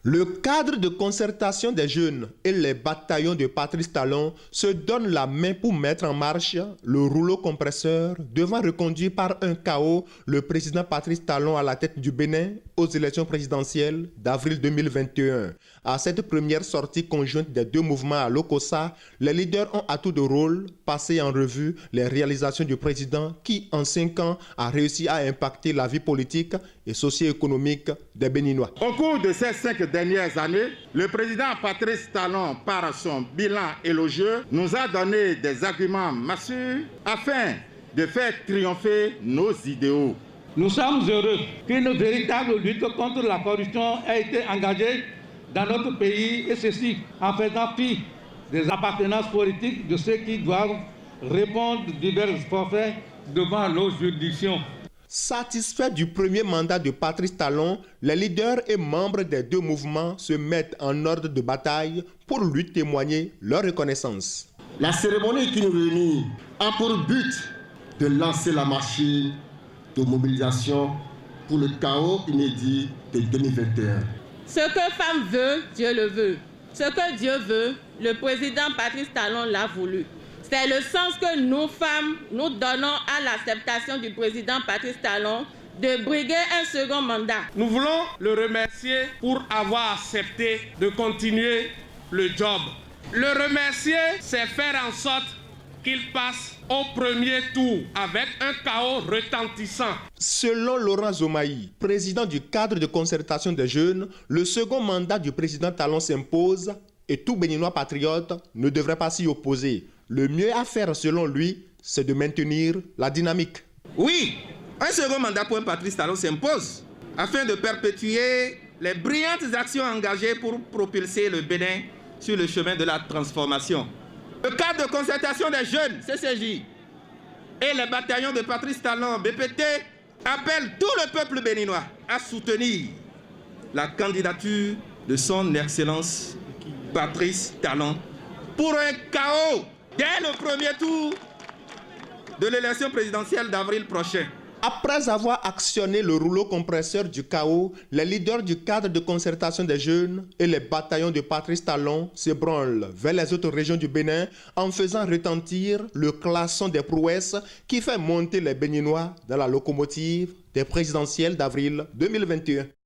Le cadre de concertation des jeunes et les bataillons de Patrice Talon se donnent la main pour mettre en marche le rouleau compresseur devant reconduire par un chaos le président Patrice Talon à la tête du Bénin aux élections présidentielles d'avril 2021. À cette première sortie conjointe des deux mouvements à Lokossa, les leaders ont à tour de rôle passé en revue les réalisations du président qui, en 5 ans, a réussi à impacter la vie politique et socio-économique des Béninois. Au cours de ces 5 dernières années, le président Patrice Talon, par son bilan élogieux, nous a donné des arguments massifs afin de faire triompher nos idéaux. Nous sommes heureux qu'une véritable lutte contre la corruption ait été engagée dans notre pays, et ceci en faisant fi des appartenances politiques de ceux qui doivent répondre divers forfaits devant nos juridictions. Satisfaits du premier mandat de Patrice Talon, les leaders et membres des deux mouvements se mettent en ordre de bataille pour lui témoigner leur reconnaissance. La cérémonie qui nous réunit a pour but de lancer la machine de mobilisation pour le chaos inédit de 2021. Ce que femme veut, Dieu le veut. Ce que Dieu veut, le président Patrice Talon l'a voulu. C'est le sens que nous, femmes, nous donnons à l'acceptation du président Patrice Talon de briguer un second mandat. Nous voulons le remercier pour avoir accepté de continuer le job. Le remercier, c'est faire en sorte qu'il passe au premier tour avec un chaos retentissant. Selon Laurent Zomaï, président du cadre de concertation des jeunes, le second mandat du président Talon s'impose et tout Béninois patriote ne devrait pas s'y opposer. Le mieux à faire, selon lui, c'est de maintenir la dynamique. Oui, un second mandat pour un Patrice Talon s'impose afin de perpétuer les brillantes actions engagées pour propulser le Bénin sur le chemin de la transformation. Le cadre de concertation des jeunes, CCJ, et les bataillons de Patrice Talon, BPT, appellent tout le peuple béninois à soutenir la candidature de son Excellence Patrice Talon pour un chaos dès le premier tour de l'élection présidentielle d'avril prochain. Après avoir actionné le rouleau compresseur du chaos, les leaders du cadre de concertation des jeunes et les bataillons de Patrice Talon se branlent vers les autres régions du Bénin en faisant retentir le klaxon des prouesses qui fait monter les Béninois dans la locomotive des présidentielles d'avril 2021.